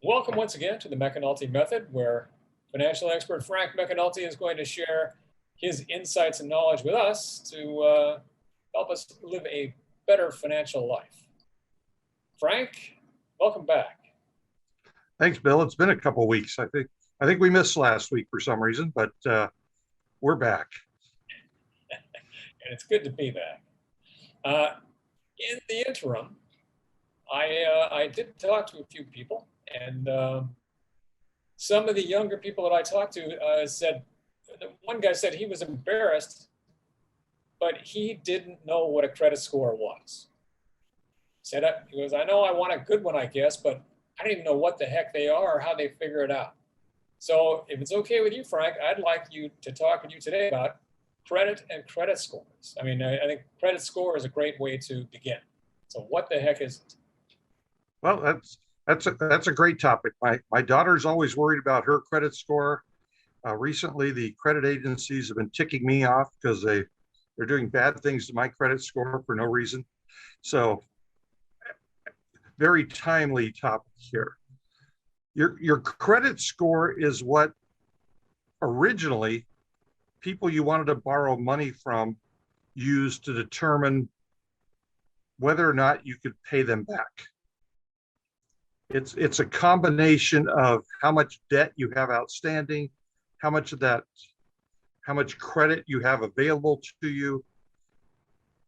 Welcome once again to the McAnulty Method, where financial expert Frank McAnulty is going to share his insights and knowledge with us to help us live a better financial life. Frank, welcome back. Thanks, Bill. It's been a couple of weeks. I think we missed last week for some reason, but we're back. And it's good to be back. In the interim, I did talk to a few people, and some of the younger people that I talked to said, one guy said he was embarrassed, but he didn't know what a credit score was. He goes, I know I want a good one, I guess, but I don't even know what the heck they are or how they figure it out. So if it's okay with you, Frank, I'd like you to talk with you today about credit and credit scores. I mean, I think credit score is a great way to begin. So what the heck is it? Well, that's a great topic. My daughter's always worried about her credit score. Recently, the credit agencies have been ticking me off because they're doing bad things to my credit score for no reason. So, very timely topic here. Your credit score is what originally people you wanted to borrow money from used to determine whether or not you could pay them back. It's a combination of how much debt you have outstanding, how much credit you have available to you,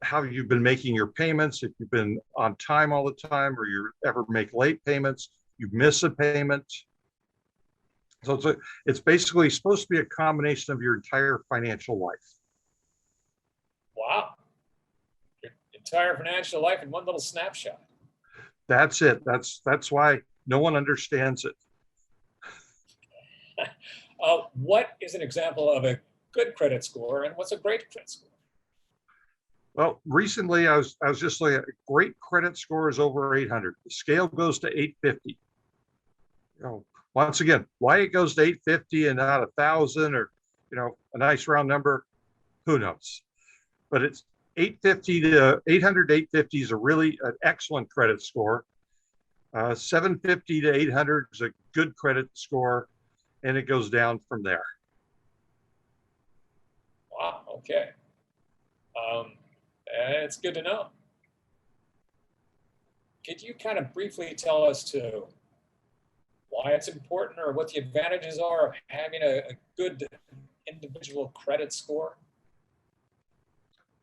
how you've been making your payments, if you've been on time all the time, or you ever make late payments, you miss a payment. So it's basically supposed to be a combination of your entire financial life. Wow. Your entire financial life in one little snapshot. That's it. That's why no one understands it. What is an example of a good credit score, and what's a great credit score? Well, recently I was just looking at great credit score is over 800. The scale goes to 850. Once again, why it goes to 850 and not 1,000 or a nice round number, who knows? But it's 850 to 800 to 850 is a really an excellent credit score. 750 to 800 is a good credit score, and it goes down from there. Wow. Okay. It's good to know. Could you kind of briefly tell us too why it's important or what the advantages are of having a good individual credit score?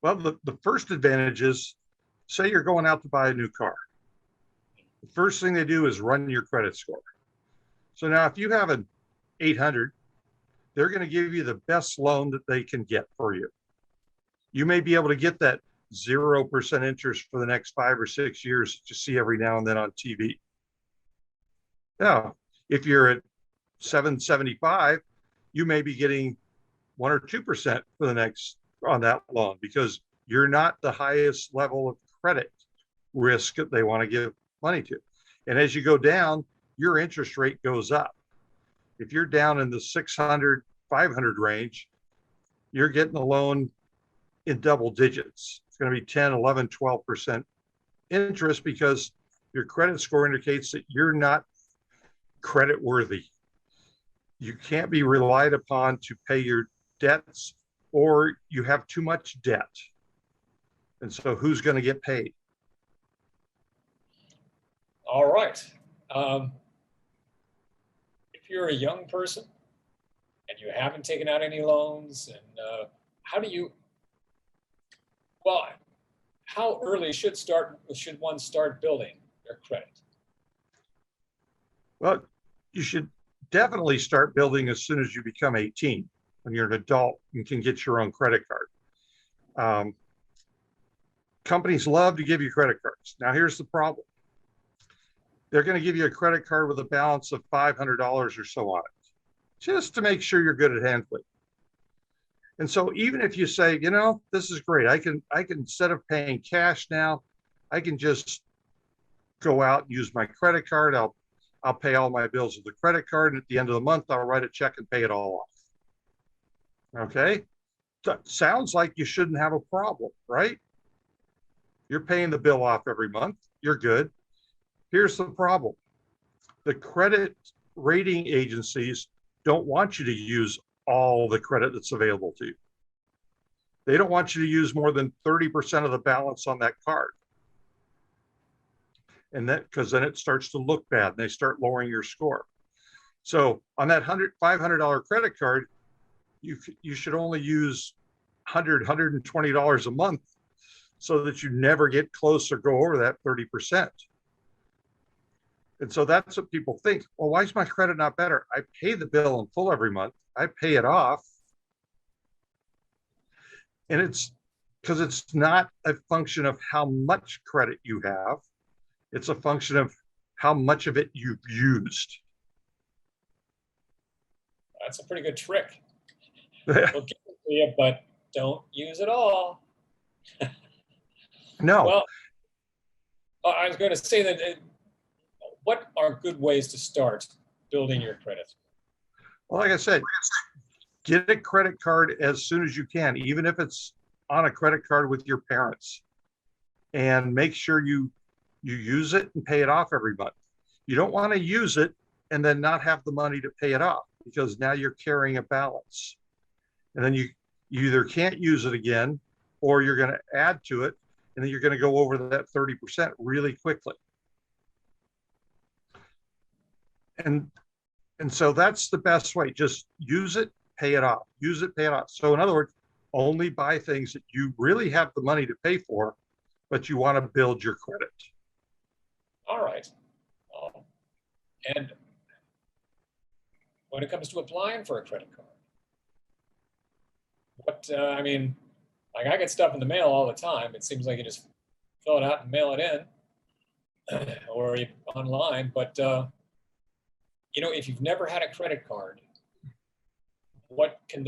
Well, the first advantage is, say you're going out to buy a new car. The first thing they do is run your credit score. So now if you have an 800, they're going to give you the best loan that they can get for you. You may be able to get that 0% interest for the next 5 or 6 years that you see every now and then on TV. Now, if you're at 775, you may be getting 1 or 2% for the next on that loan because you're not the highest level of credit risk that they want to give money to. And as you go down, your interest rate goes up. If you're down in the 600, 500 range, you're getting a loan in double digits. It's going to be 10, 11, 12% interest because your credit score indicates that you're not credit worthy. You can't be relied upon to pay your debts, or you have too much debt. And so who's going to get paid? All right. If you're a young person and you haven't taken out any loans, and how early should one start building their credit? Well, you should definitely start building as soon as you become 18. When you're an adult, you can get your own credit card. Companies love to give you credit cards. Now, here's the problem. They're going to give you a credit card with a balance of $500 or so on it, just to make sure you're good at handling. And so even if you say, this is great, I can instead of paying cash now, I can just go out and use my credit card. I'll pay all my bills with the credit card, and at the end of the month, I'll write a check and pay it all off. Okay? Sounds like you shouldn't have a problem, right? You're paying the bill off every month. You're good. Here's the problem. the credit rating agencies don't want you to use all the credit that's available to you. They don't want you to use more than 30% of the balance on that card. And that, because then it starts to look bad and they start lowering your score. So on that $500 credit card, you should only use $120 a month so that you never get close or go over that 30%. And so that's what people think. Well, why is my credit not better? I pay the bill in full every month. I pay it off. And it's because it's not a function of how much credit you have. It's a function of how much of it you've used. That's a pretty good trick. We'll give it to you, but don't use it all. No. Well, I was going to say that what are good ways to start building your credit? Well, like I said, get a credit card as soon as you can, even if it's on a credit card with your parents, and make sure you use it and pay it off every month. You don't want to use it and then not have the money to pay it off, because now you're carrying a balance. And then you either can't use it again, or you're going to add to it, and then you're going to go over that 30% really quickly. And so that's the best way. Just use it, pay it off. Use it, pay it off. So in other words, only buy things that you really have the money to pay for, but you want to build your credit. All right. And when it comes to applying for a credit card, I mean, like I get stuff in the mail all the time. It seems like you just fill it out and mail it in or online. But, if you've never had a credit card, what can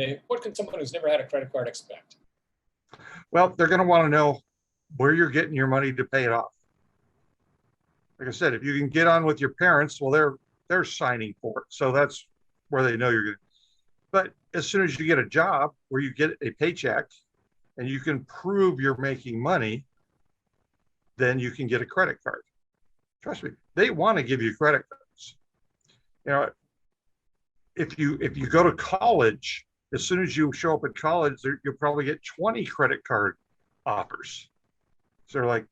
someone who's never had a credit card expect? Well, they're going to want to know where you're getting your money to pay it off. Like I said, if you can get on with your parents, well, they're signing for it. So that's where they know you're going to. But as soon as you get a job where you get a paycheck and you can prove you're making money, then you can get a credit card. Trust me, they want to give you credit cards. If you go to college, as soon as you show up at college, you'll probably get 20 credit card offers. So they're like,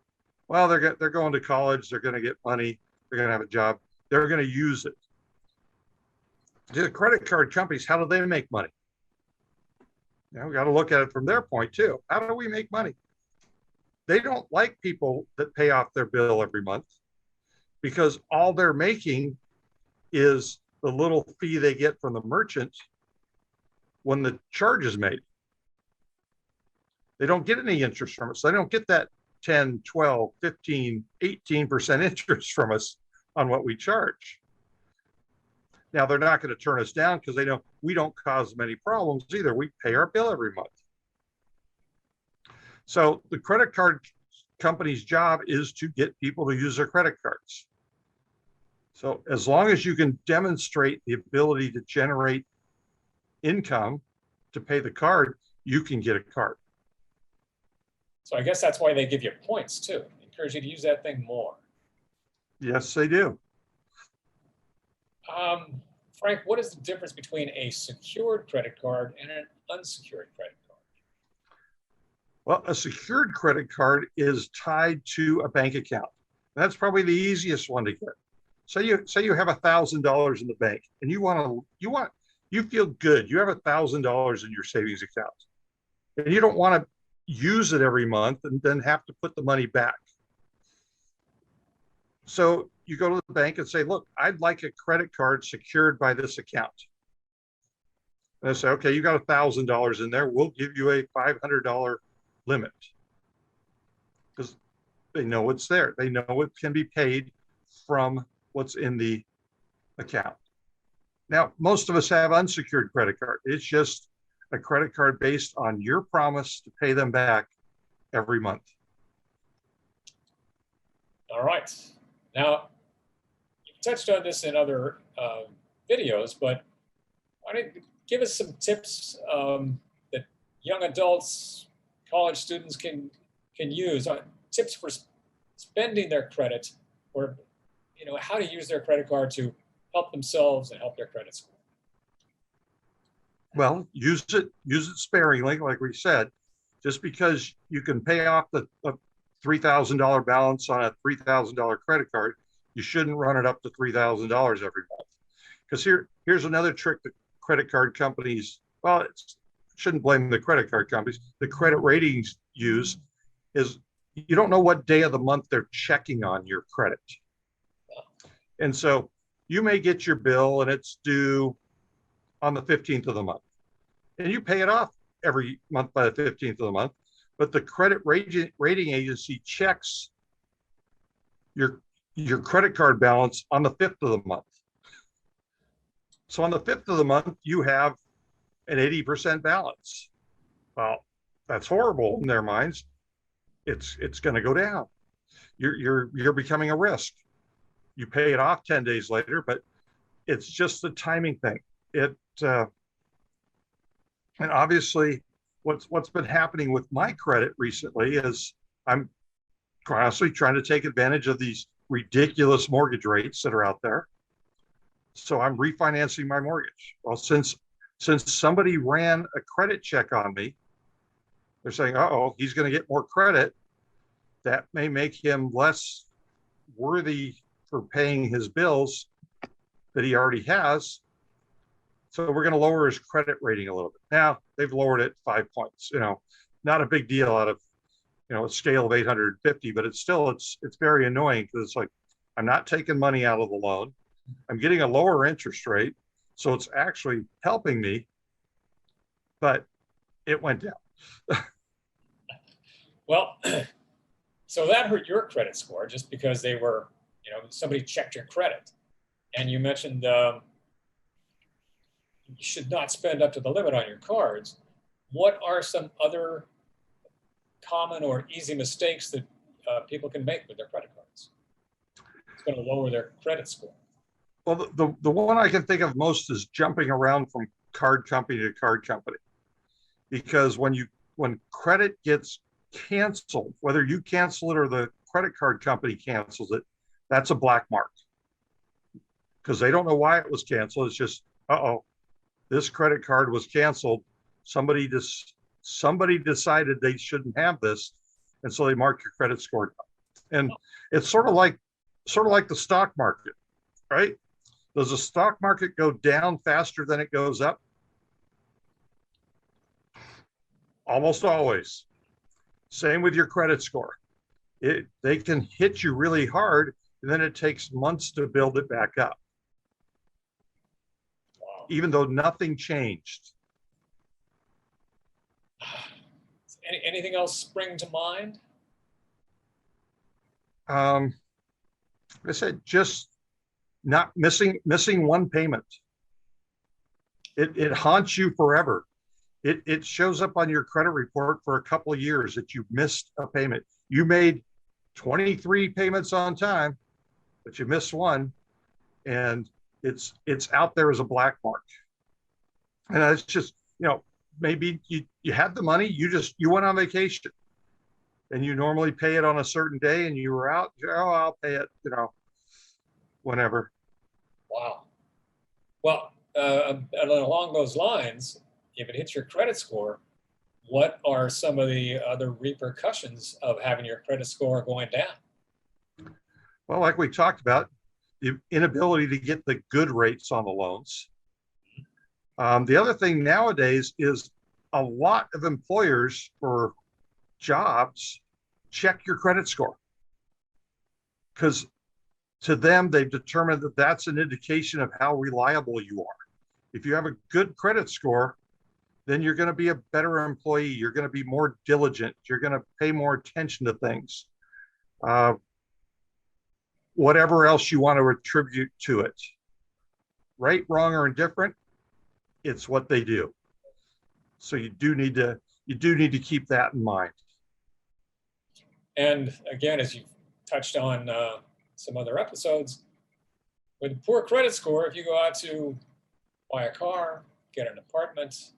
well, they're going to college, they're going to get money, they're going to have a job, they're going to use it. The credit card companies, how do they make money? We got to look at it from their point too. How do we make money? They don't like people that pay off their bill every month, because all they're making is the little fee they get from the merchant when the charge is made. They don't get any interest from us. They don't get that 10, 12, 15, 18% interest from us on what we charge. Now, they're not going to turn us down because they know we don't cause them any problems either. We pay our bill every month. So the credit card company's job is to get people to use their credit cards. So as long as you can demonstrate the ability to generate income to pay the card, you can get a card. So I guess that's why they give you points too. They encourage you to use that thing more. Yes, they do. Frank, what is the difference between a secured credit card and an unsecured credit card? Well, a secured credit card is tied to a bank account. That's probably the easiest one to get. Say you have $1,000 in the bank, and you feel good. You have $1,000 in your savings account, and you don't want to use it every month and then have to put the money back. So you go to the bank and say, look, I'd like a credit card secured by this account. And they say, okay, you got $1,000 in there. We'll give you a $500 limit, because they know it's there. They know it can be paid from what's in the account. Now, most of us have unsecured credit card. It's just a credit card based on your promise to pay them back every month. All right. Now, you touched on this in other videos, but why don't you give us some tips that young adults, college students can use, tips for spending their credit, or how to use their credit card to help themselves and help their credit score? Well, use it sparingly, like we said. Just because you can pay off the $3,000 balance on a $3,000 credit card, you shouldn't run it up to $3,000 every month. Because here's another trick that credit card companies, well, shouldn't blame the credit card companies, the credit ratings use is you don't know what day of the month they're checking on your credit. And so you may get your bill and it's due on the 15th of the month. And you pay it off every month by the 15th of the month. But the credit rating agency checks your credit card balance on the 5th of the month. So on the 5th of the month, you have an 80% balance. Well, that's horrible in their minds. It's going to go down. You're becoming a risk. You pay it off 10 days later, but it's just the timing thing. And obviously, what's been happening with my credit recently is I'm constantly trying to take advantage of these ridiculous mortgage rates that are out there. So I'm refinancing my mortgage. Well, since somebody ran a credit check on me, they're saying, uh-oh, he's going to get more credit. That may make him less worthy for paying his bills that he already has. So we're going to lower his credit rating a little bit. Now they've lowered it 5 points, not a big deal out of, a scale of 850, but it's very annoying because it's like, I'm not taking money out of the loan. I'm getting a lower interest rate. So it's actually helping me, but it went down. Well, so that hurt your credit score just because they were, somebody checked your credit. And you mentioned you should not spend up to the limit on your cards. What are some other common or easy mistakes that people can make with their credit cards? It's going to lower their credit score. Well, the one I can think of most is jumping around from card company to card company, because when credit gets canceled, whether you cancel it or the credit card company cancels it, that's a black mark, because they don't know why it was canceled. It's just, uh-oh, this credit card was canceled. Somebody decided they shouldn't have this, and so they mark your credit score down. And it's sort of like the stock market, right? Does the stock market go down faster than it goes up? Almost always. Same with your credit score. They can hit you really hard, and then it takes months to build it back up, even though nothing changed. Anything else spring to mind? I said just not missing one payment. It haunts you forever. It shows up on your credit report for a couple of years that you missed a payment. You made 23 payments on time, but you missed one, and it's out there as a black mark. And it's just, maybe you had the money, you went on vacation, and you normally pay it on a certain day, and you were out, I'll pay it, whenever. Wow. Well, along those lines, if it hits your credit score, what are some of the other repercussions of having your credit score going down? Well, like we talked about, the inability to get the good rates on the loans. The other thing nowadays is a lot of employers for jobs check your credit score, because to them, they've determined that that's an indication of how reliable you are. If you have a good credit score, then you're going to be a better employee. You're going to be more diligent. You're going to pay more attention to things. Whatever else you want to attribute to it. Right, wrong, or indifferent, it's what they do. So you do need to keep that in mind. And again, as you've touched on some other episodes, with a poor credit score, if you go out to buy a car, get an apartment,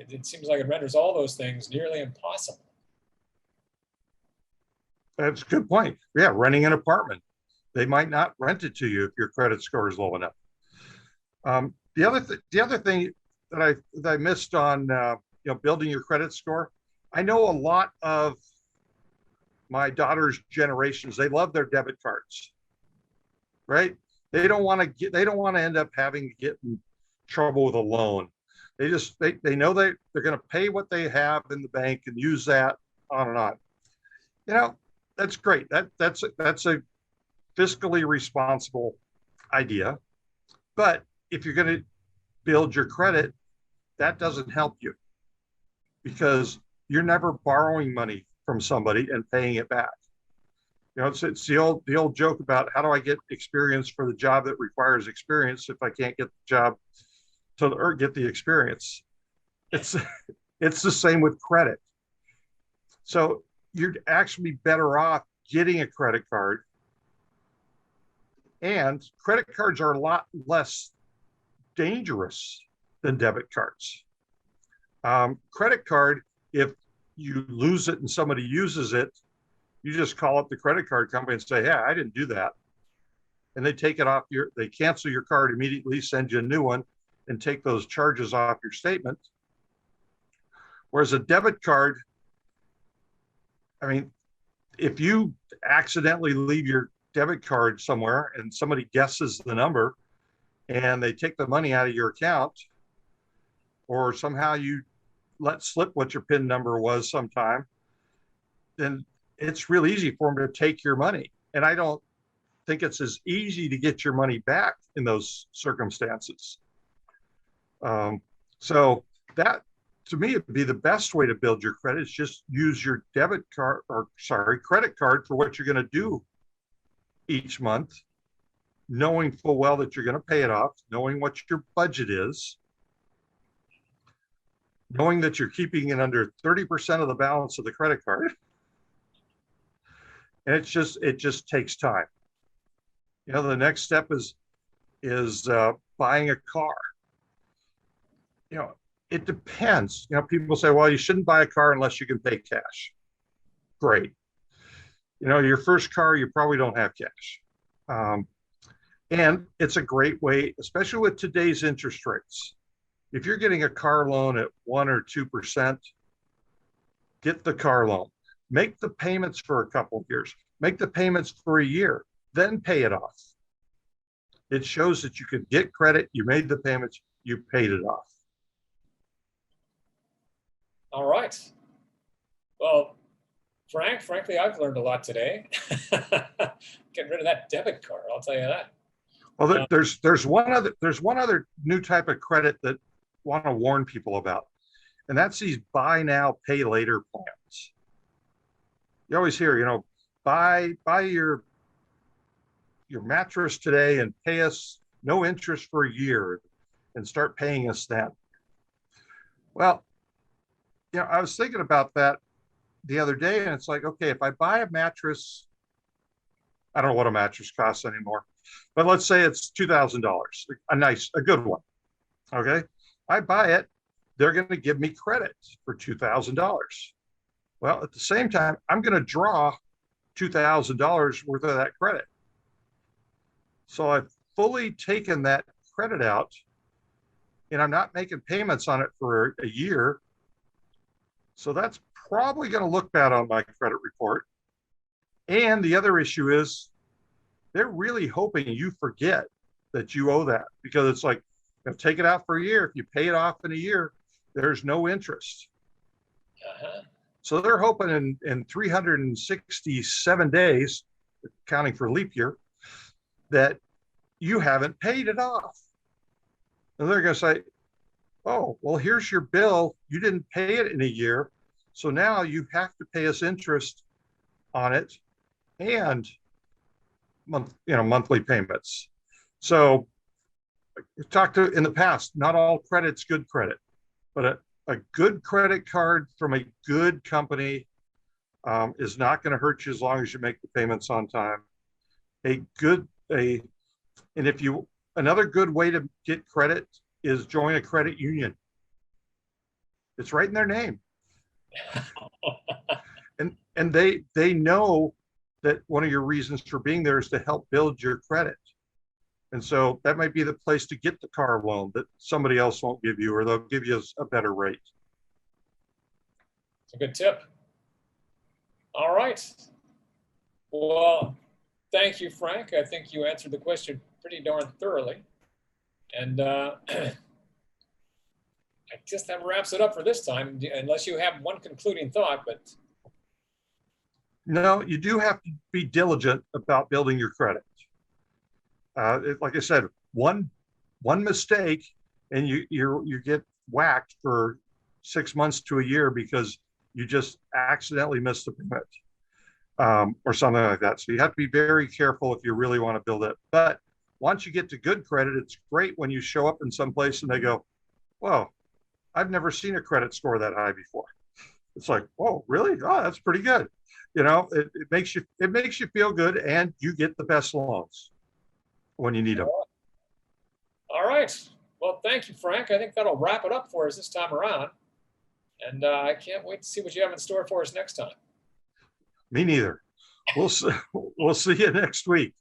it seems like it renders all those things nearly impossible. That's a good point. Yeah, renting an apartment. They might not rent it to you if your credit score is low enough. The other thing that I missed on building your credit score, I know a lot of my daughter's generations, they love their debit cards, right? They don't want to end up having to get in trouble with a loan. They know they're going to pay what they have in the bank and use that on and on. You know, that's great. That's a fiscally responsible idea. But if you're going to build your credit, that doesn't help you, because you're never borrowing money from somebody and paying it back. You know, it's the old joke about, how do I get experience for the job that requires experience if I can't get the job or get the experience? It's the same with credit. So you'd actually be better off getting a credit card. And credit cards are a lot less dangerous than debit cards. Credit card, if you lose it and somebody uses it, you just call up the credit card company and say, "Yeah, I didn't do that." And they take it off they cancel your card immediately, send you a new one, and take those charges off your statement. Whereas a debit card, I mean, if you accidentally leave your debit card somewhere and somebody guesses the number and they take the money out of your account, or somehow you let slip what your PIN number was sometime, then it's real easy for them to take your money. And I don't think it's as easy to get your money back in those circumstances. So that, to me, would be the best way to build your credit, is just use your credit card for what you're going to do each month, knowing full well that you're going to pay it off, knowing what your budget is, knowing that you're keeping it under 30% of the balance of the credit card. And it just takes time. You know, the next step is buying a car. You know, it depends. You know, people say, well, you shouldn't buy a car unless you can pay cash. Great. You know, your first car, you probably don't have cash. And it's a great way, especially with today's interest rates. If you're getting a car loan at 1 or 2%, get the car loan. Make the payments for a couple of years. Make the payments for a year, then pay it off. It shows that you could get credit, you made the payments, you paid it off. All right. Well, frankly, I've learned a lot today. Get rid of that debit card, I'll tell you that. Well, there's one other new type of credit that I want to warn people about, and that's these buy now, pay later plans. You always hear, you know, buy your mattress today and pay us no interest for a year and start paying us then. Well, you know, I was thinking about that the other day, and it's like, okay, if I buy a mattress, I don't know what a mattress costs anymore, but let's say it's $2,000, a good one. Okay. I buy it. They're going to give me credit for $2,000. Well, at the same time, I'm going to draw $2,000 worth of that credit. So I've fully taken that credit out, and I'm not making payments on it for a year. So that's probably going to look bad on my credit report. And the other issue is, they're really hoping you forget that you owe that, because it's like, take it out for a year. If you pay it off in a year, there's no interest. Uh-huh. So they're hoping in 367 days, counting for leap year, that you haven't paid it off. And they're going to say, oh, well, here's your bill. You didn't pay it in a year. So now you have to pay us interest on it and monthly payments. So we've talked in the past, not all credit's good credit, but a good credit card from a good company is not going to hurt you as long as you make the payments on time. Another good way to get credit is join a credit union. It's right in their name. And they know that one of your reasons for being there is to help build your credit. And so that might be the place to get the car loan that somebody else won't give you, or they'll give you a better rate. It's a good tip. All right. Well, thank you, Frank. I think you answered the question pretty darn thoroughly. And I guess that wraps it up for this time, unless you have one concluding thought, but. No, you do have to be diligent about building your credit. Like I said, one mistake and you get whacked for 6 months to a year because you just accidentally missed the payment, or something like that. So you have to be very careful if you really want to build it. But once you get to good credit, it's great when you show up in some place and they go, "Whoa, I've never seen a credit score that high before." It's like, "Whoa, really? Oh, that's pretty good." It makes you feel good, and you get the best loans when you need them. All right. Well, thank you, Frank. I think that'll wrap it up for us this time around. And I can't wait to see what you have in store for us next time. Me neither. We'll see you next week.